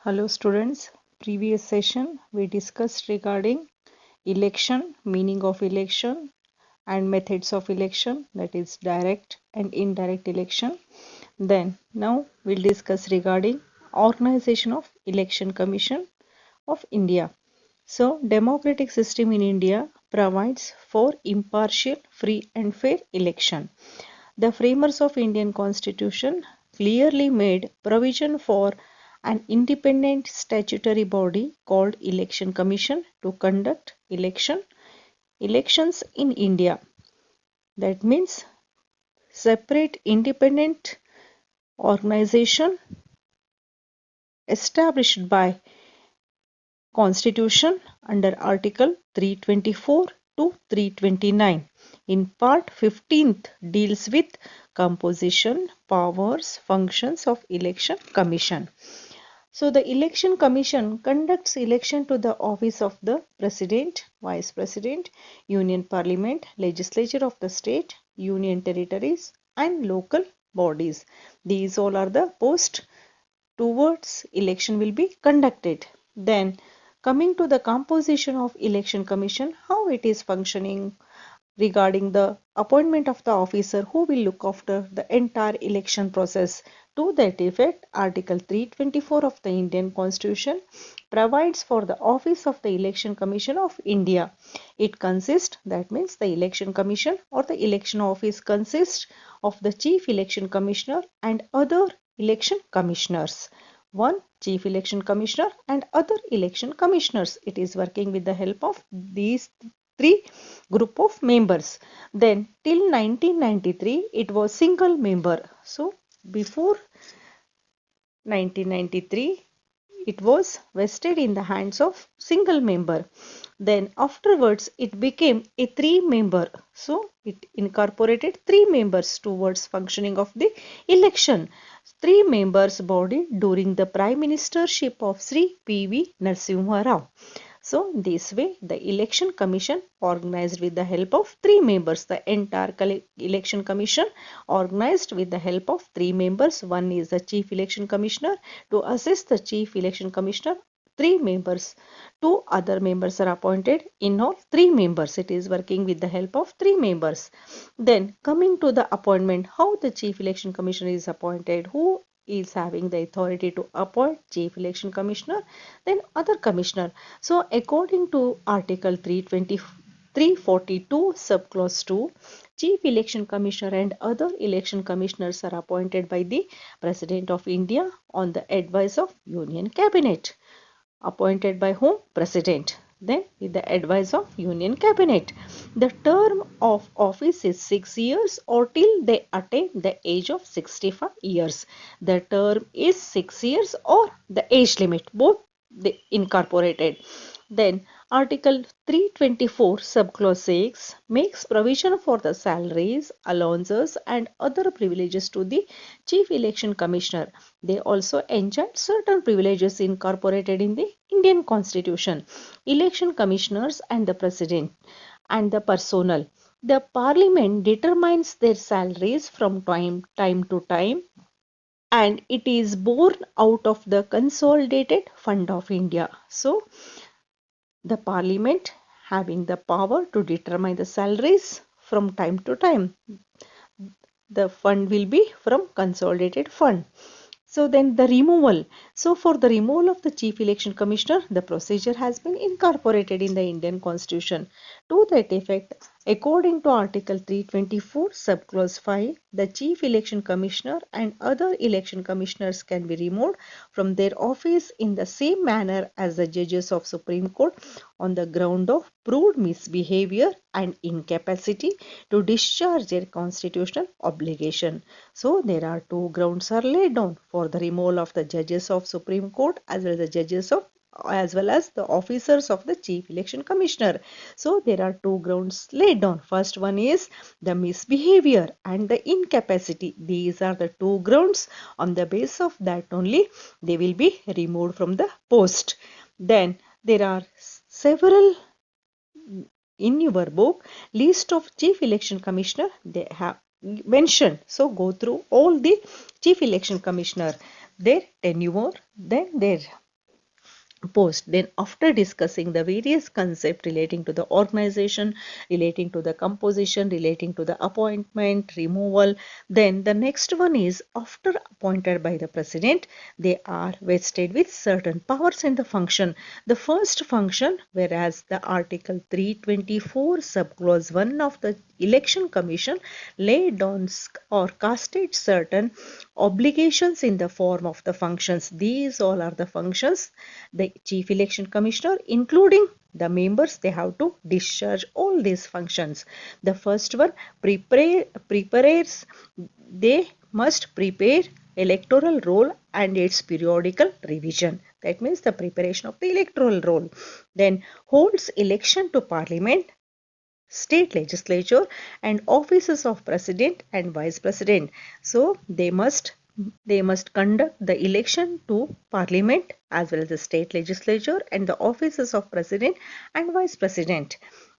Hello students, previous session we discussed regarding election, meaning of election and methods of election, that is direct and indirect election. Then now we'll discuss regarding organization of Election Commission of India. So democratic system in India provides for impartial, free and fair election. The framers of Indian Constitution clearly made provision for an independent statutory body called Election Commission to conduct elections in India. That means separate independent organization established by Constitution under Article 324 to 329. In Part 15th deals with composition, powers, functions of Election Commission. So the Election Commission conducts election to the office of the President, Vice President, Union Parliament, Legislature of the state, Union territories and local bodies. These all are the posts towards election will be conducted. Then coming to the composition of Election Commission, how it is functioning regarding the appointment of the officer who will look after the entire election process. To that effect, Article 324 of the Indian Constitution provides for the office of the Election Commission of India. It consists, that means the Election Commission or the election office consists of the Chief Election Commissioner and other election commissioners. One Chief Election Commissioner and other election commissioners. It is working with the help of these three group of members. Then till 1993 it was single member. So before 1993 it was vested in the hands of single member. Then afterwards it became a three member. So it incorporated three members towards functioning of the election. Three members body during the prime ministership of Sri P.V. Narasimha Rao. So this way the election commission organized with the help of three members. The entire election commission organized with the help of three members. One is the chief election commissioner. To assist the chief election commissioner, three members. Two other members are appointed. In all, three members. It is working with the help of three members. Then coming to the appointment, how the chief election commissioner is appointed, who is having the authority to appoint chief election commissioner, then other commissioner. So according to Article 342 subclause 2, chief election commissioner and other election commissioners are appointed by the President of India on the advice of Union Cabinet. Appointed by whom? President. Then with the advice of Union Cabinet. The term of office is 6 years or till they attain the age of 65 years. The term is 6 years or the age limit, both they incorporated. Then Article 324 subclause 6 makes provision for the salaries, allowances and other privileges to the Chief Election Commissioner. They also enjoy certain privileges incorporated in the Indian Constitution. Election commissioners and the president and the personnel. The parliament determines their salaries from time to time, and it is borne out of the consolidated fund of India. So the parliament having the power to determine the salaries from time to time. The fund will be from consolidated fund. So then the removal. So for the removal of the Chief Election Commissioner, the procedure has been incorporated in the Indian Constitution. To that effect, according to Article 324, subclause 5, the Chief Election Commissioner and other election commissioners can be removed from their office in the same manner as the judges of Supreme Court on the ground of proved misbehavior and incapacity to discharge their constitutional obligation. So there are two grounds are laid down for the removal of the judges of Supreme Court as well as the officers of the Chief Election Commissioner. So there are two grounds laid down. First one is the misbehavior and the incapacity. These are the two grounds. On the basis of that only they will be removed from the post. Then there are several in your book list of Chief Election Commissioner they have mentioned. So go through all the Chief Election Commissioner, their tenure, then their post. Then after discussing the various concepts relating to the organization, relating to the composition, relating to the appointment, removal, then the next one is after appointed by the president, they are vested with certain powers and the function. The first function, whereas the article 324 subclause 1 of the election commission laid down or casted certain obligations in the form of the functions. These all are the functions the chief election commissioner, including the members, they have to discharge all these functions. The first one, prepares, they must prepare electoral roll and its periodical revision. That means the preparation of the electoral roll. Then holds election to parliament, state legislature and offices of president and vice president. So they must conduct the election to parliament as well as the state legislature and the offices of president and vice president.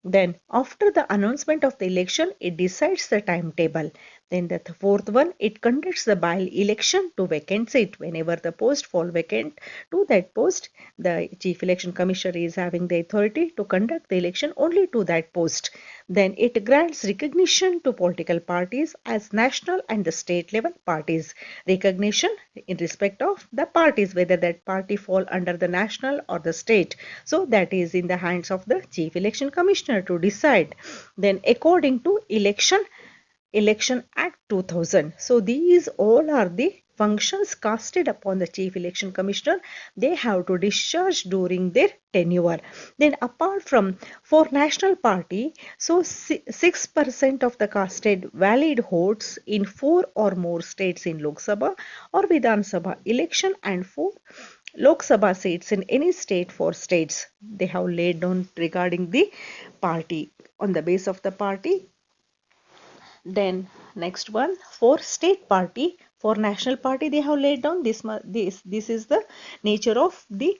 Then after the announcement of the election, it decides the timetable. Then the fourth one, it conducts the by-election to vacant seat. Whenever the post fall vacant, to that post, the chief election commissioner is having the authority to conduct the election only to that post. Then it grants recognition to political parties as national and the state level parties. Recognition in respect of the parties, whether that party fall under the national or the state. So that is in the hands of the chief election commissioner to decide. Then according to Election Act 2000. So these all are the functions casted upon the chief election commissioner. They have to discharge during their tenure. Then apart from for national party, so 6% of the casted valid votes in 4 or more states in Lok Sabha or Vidhan Sabha election and 4 Lok Sabha seats in any state for states. They have laid down regarding the party on the base of the party. Then next one for state party, for national party they have laid down this is the nature of the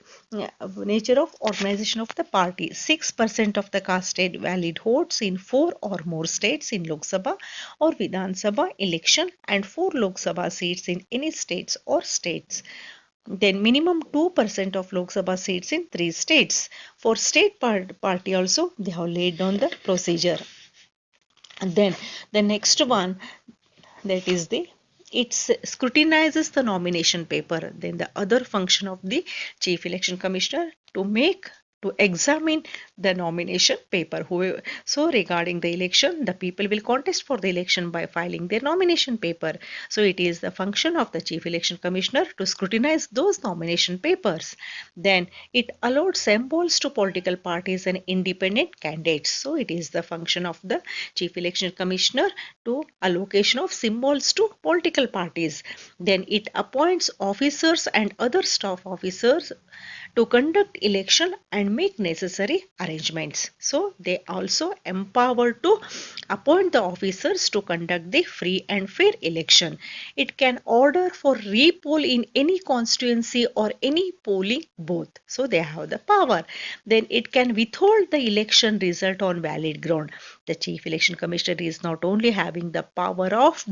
nature of organization of the party. 6% of the casted valid votes in 4 or more states in Lok Sabha or Vidhan Sabha election and 4 Lok Sabha seats in any states or states. Then minimum 2% of Lok Sabha seats in 3 states. For state party also they have laid down the procedure. And then the next one, that is the it scrutinizes the nomination paper. Then the other function of the chief election commissioner to examine the nomination paper. So regarding the election, the people will contest for the election by filing their nomination paper. So it is the function of the chief election commissioner to scrutinize those nomination papers. Then it allowed symbols to political parties and independent candidates. So it is the function of the chief election commissioner to allocation of symbols to political parties. Then it appoints officers and other staff officers to conduct election and make necessary arrangements. So they also empower to appoint the officers to conduct the free and fair election. It can order for repoll in any constituency or any polling booth. So they have the power. Then it can withhold the election result on valid ground. The chief election commissioner is not only having the power of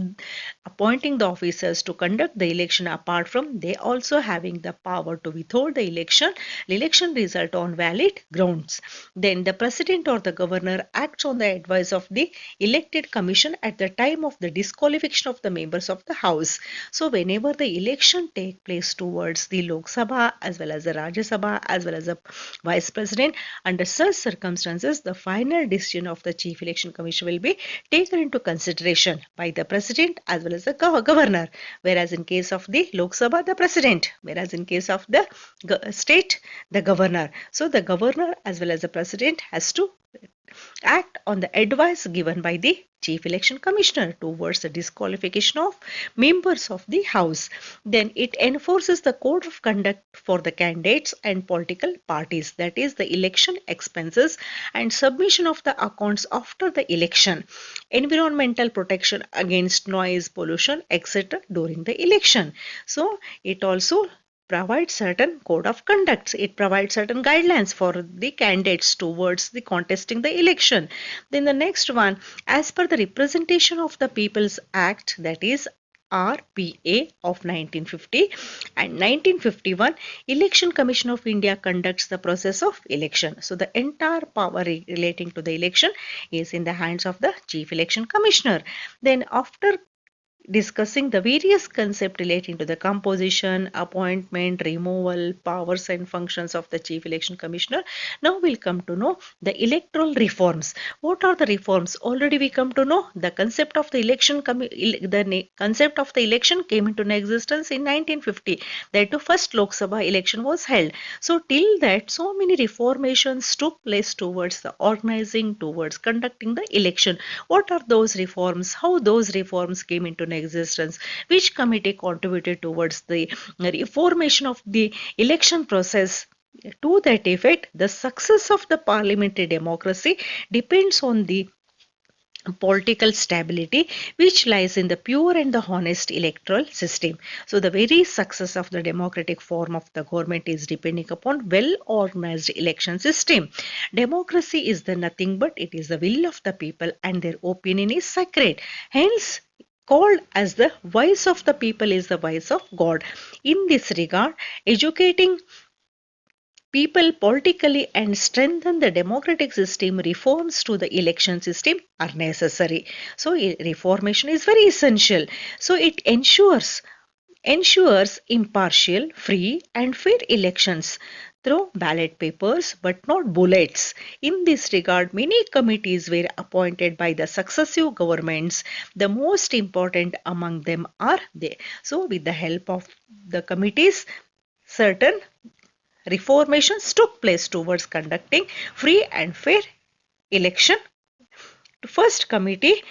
appointing the officers to conduct the election, apart from they also having the power to withhold the election result on valid grounds. Then the president or the governor acts on the advice of the elected commission at the time of the disqualification of the members of the house. So whenever the election take place towards the Lok Sabha as well as the Rajya Sabha as well as the vice president, under such circumstances the final decision of the chief election commission will be taken into consideration by the president as well as the governor, whereas in case of the Lok Sabha the president, whereas in case of the state the governor. So the governor as well as the president has to act on the advice given by the chief election commissioner towards the disqualification of members of the house. Then it enforces the code of conduct for the candidates and political parties, that is the election expenses and submission of the accounts after the election, environmental protection against noise pollution etc during the election. So it also provides certain code of conducts. It provides certain guidelines for the candidates towards the contesting the election. Then the next one, as per the representation of the people's act, that is ERPA of 1950, and 1951 Election Commission of India conducts the process of election. So the entire power relating to the election is in the hands of the Chief Election Commissioner. Then after discussing the various concepts relating to the composition, appointment, removal, powers and functions of the Chief Election Commissioner. Now we'll come to know the electoral reforms. What are the reforms? Already we come to know the concept of the election. The concept of the election came into existence in 1950. That the first Lok Sabha election was held. So till that, so many reformations took place towards the organizing, towards conducting the election. What are those reforms? How those reforms came into existence? Which committee contributed towards the reformation of the election process? To that effect, the success of the parliamentary democracy depends on the political stability which lies in the pure and the honest electoral system. So the very success of the democratic form of the government is depending upon well organized election system. Democracy is the nothing but it is the will of the people and their opinion is sacred. Hence called as the voice of the people is the voice of God. In this regard, educating people politically and strengthen the democratic system, reforms to the election system are necessary. So reformation is very essential. So it ensures impartial, free and fair elections through ballot papers but not bullets. In this regard, many committees were appointed by the successive governments. The most important among them are they. So with the help of the committees, certain reformations took place towards conducting free and fair election. The first committee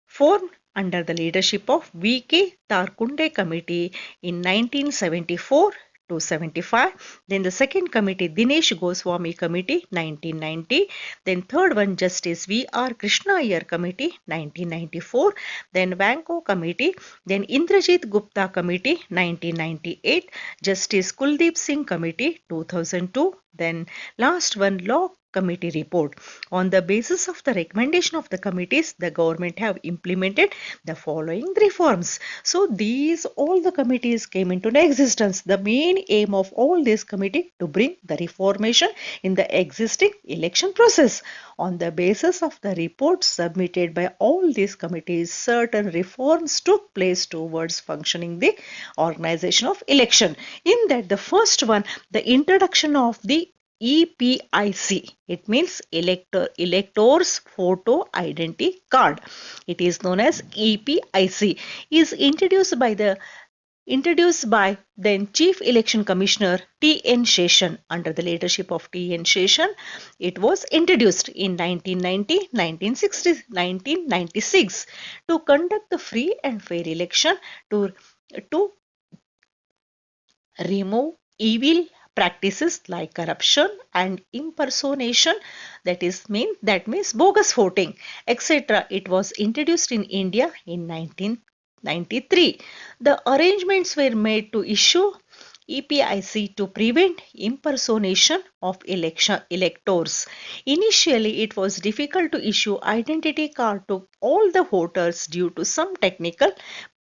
formed under the leadership of V.K. Tarkunde Committee in 1974 to 75. Then the second committee, Dinesh Goswami Committee, 1990. Then third one, Justice V.R. Krishna Iyer Committee, 1994. Then Vanco Committee. Then Indrajit Gupta Committee, 1998. Justice Kuldeep Singh Committee, 2002. Then last one, Law Committee report. On the basis of the recommendation of the committees, the government have implemented the following reforms. So these all the committees came into existence. The main aim of all this committee to bring the reformation in the existing election process. On the basis of the reports submitted by all these committees, certain reforms took place towards functioning the organization of election. In that, the first one, the introduction of the EPIC. It means elector's photo identity card. It is known as EPIC. Is introduced by then Chief Election Commissioner T.N. Seshan. Under the leadership of T.N. Seshan, it was introduced in 1990, 1960, 1996 to conduct the free and fair election to remove evil practices like corruption and impersonation, that means bogus voting, etc. It was introduced in India in 1993. The arrangements were made to issue EPIC to prevent impersonation of electors. Initially, it was difficult to issue identity card to all the voters due to some technical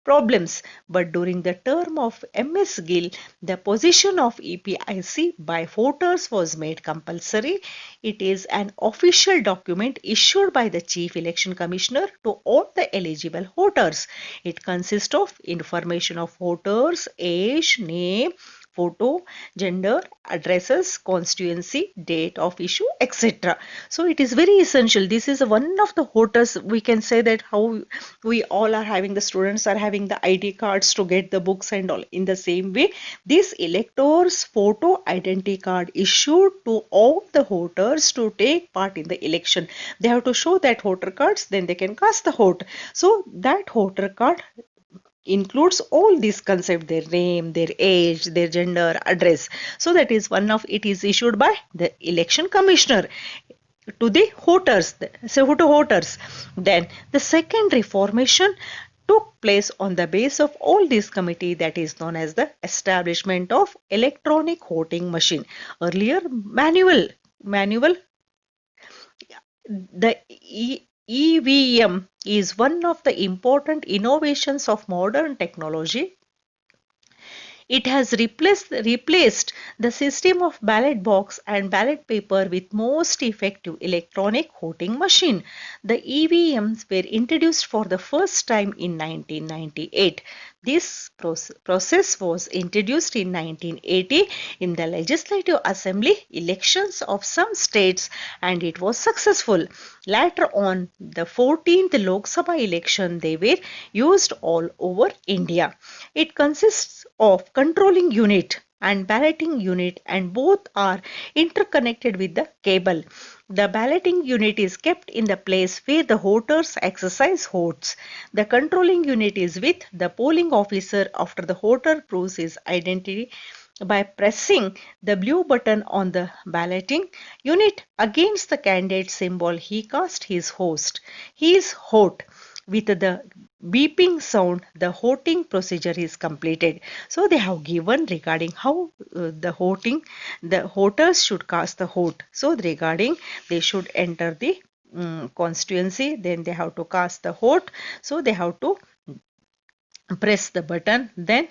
problems, but during the term of MS Gill, the position of EPIC by voters was made compulsory. It is an official document issued by the Chief Election Commissioner to all the eligible voters. It consists of information of voters, age, name, photo, gender, addresses, constituency, date of issue, etc. So it is very essential. This is one of the voters. We can say that how we all are having, the students are having the ID cards to get the books and all. In the same way, this elector's photo identity card issued to all the voters to take part in the election. They have to show that voter cards, then they can cast the vote. So that voter card includes all these concepts, their name, their age, their gender, address. So that is one of it is issued by the election commissioner to the voters, so to voters. Then the second reformation took place on the base of all this committee, that is known as the establishment of electronic voting machine. Earlier manual the EVM is one of the important innovations of modern technology. It has replaced the system of ballot box and ballot paper with most effective electronic voting machine. The EVMs were introduced for the first time in 1998. This process was introduced in 1980 in the Legislative Assembly elections of some states, and it was successful. Later on, the 14th Lok Sabha election, they were used all over India. It consists of controlling unit and balloting unit, and both are interconnected with the cable. The balloting unit is kept in the place where the voters exercise votes. The controlling unit is with the polling officer after the voter proves his identity by pressing the blue button on the balloting unit against the candidate symbol he cast his host. His vote with the beeping sound, the voting procedure is completed. So they have given regarding how the voters should cast the vote. So regarding they should enter the constituency, then they have to cast the vote. So they have to press the button, then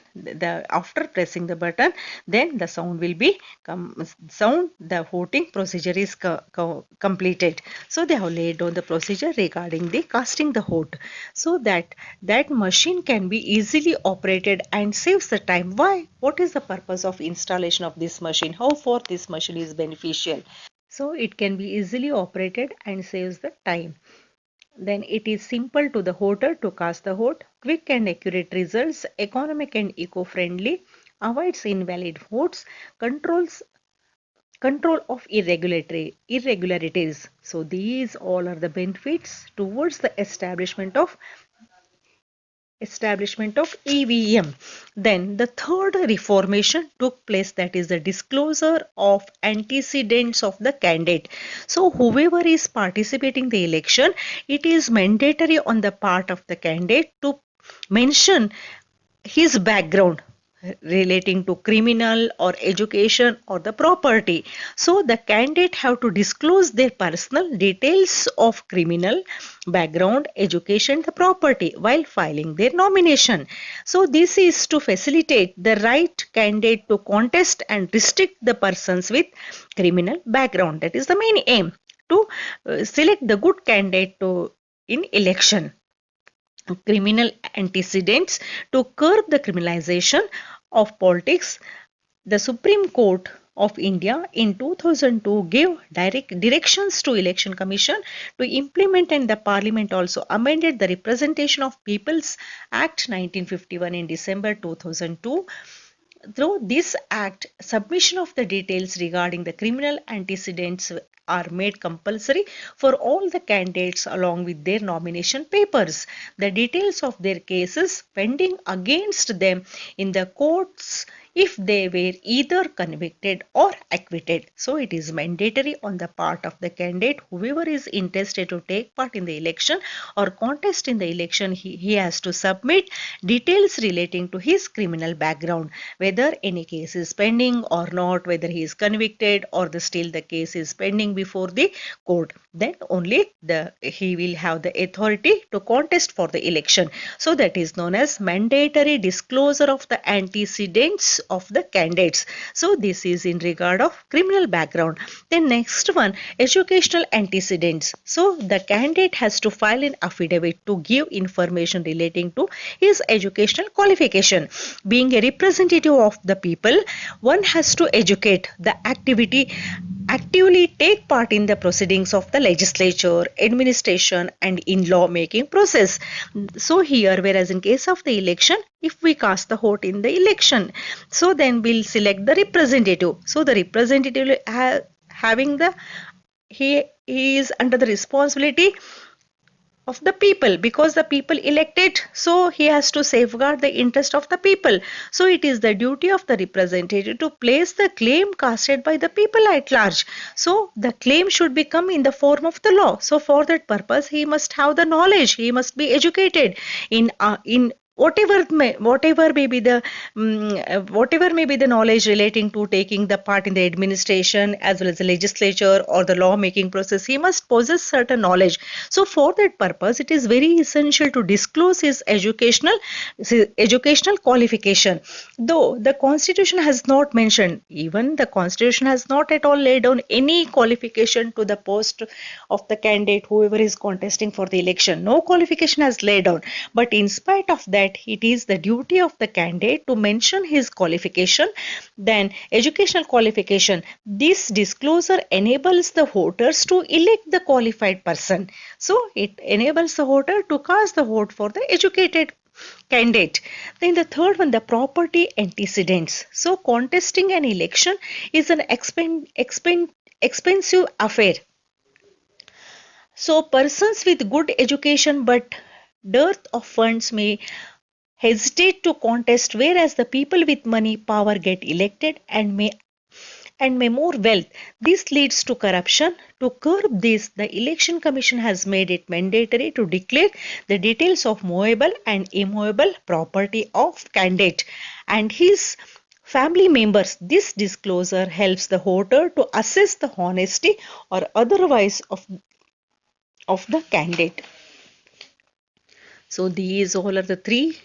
after pressing the button, then the sound will be the voting procedure is completed. So they have laid down the procedure regarding the casting the vote, so that machine can be easily operated and saves the time. Why? What is the purpose of installation of this machine? How far this machine is beneficial? So it can be easily operated and saves the time. Then it is simple to the voter to cast the vote, quick and accurate results, economic and eco-friendly, avoids invalid votes, control of irregularities. So these all are the benefits towards the establishment of EVM. Then the third reformation took place, that is the disclosure of antecedents of the candidate. So whoever is participating in the election, it is mandatory on the part of the candidate to mention his background relating to criminal or education or the property. So the candidate have to disclose their personal details of criminal background, education, the property while filing their nomination. So this is to facilitate the right candidate to contest and restrict the persons with criminal background. That is the main aim, to select the good candidate to in election. Criminal antecedents to curb the criminalization of politics. The Supreme Court of India in 2002 gave direct directions to Election Commission to implement, and the Parliament also amended the Representation of People's Act 1951 in December 2002. Through this act, submission of the details regarding the criminal antecedents are made compulsory for all the candidates along with their nomination papers. The details of their cases pending against them in the courts if they were either convicted or acquitted. So it is mandatory on the part of the candidate, whoever is interested to take part in the election or contest in the election, he has to submit details relating to his criminal background, whether any case is pending or not, whether he is convicted or still the case is pending before the court. Then only he will have the authority to contest for the election. So that is known as mandatory disclosure of the antecedents of the candidates. So this is in regard of criminal background. Then next one, educational antecedents. So the candidate has to file an affidavit to give information relating to his educational qualification. Being a representative of the people, one has to educate the actively take part in the proceedings of the legislature, administration and in law making process. So here, whereas in case of the election, if we cast the vote in the election, so then we'll select the representative. So the representative having the he is under the responsibility of the people, because the people elected, so he has to safeguard the interest of the people. So it is the duty of the representative to place the claim casted by the people at large. So the claim should become in the form of the law. So for that purpose, he must have the knowledge, he must be educated in whatever may be the knowledge relating to taking the part in the administration as well as the legislature or the law making process, he must possess certain knowledge. So for that purpose it is very essential to disclose his educational qualification. Though the constitution has not mentioned, even the constitution has not at all laid down any qualification to the post of the candidate whoever is contesting for the election. No qualification has laid down, but in spite of that it is the duty of the candidate to mention his qualification. Then educational qualification, this disclosure enables the voters to elect the qualified person. So it enables the voter to cast the vote for the educated candidate. Then the third one, the property antecedents. So contesting an election is an expensive affair. So persons with good education but dearth of funds may hesitate to contest, whereas the people with money power get elected and may more wealth. This leads to corruption. To curb this, the election commission has made it mandatory to declare the details of movable and immovable property of candidate and his family members. This disclosure helps the voter to assess the honesty or otherwise of the candidate. So these all are the three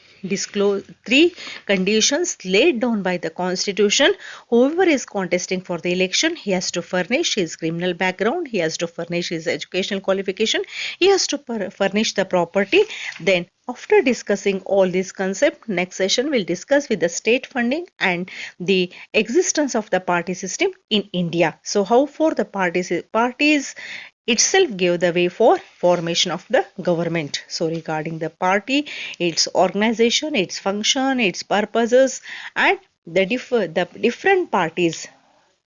conditions laid down by the constitution. Whoever is contesting for the election, he has to furnish his criminal background, he has to furnish his educational qualification, he has to furnish the property. Then after discussing all these concepts, next session will discuss with the state funding and the existence of the party system in India. So how for the parties itself gave the way for formation of the government. So regarding the party, its organization, its function, its purposes, and the different parties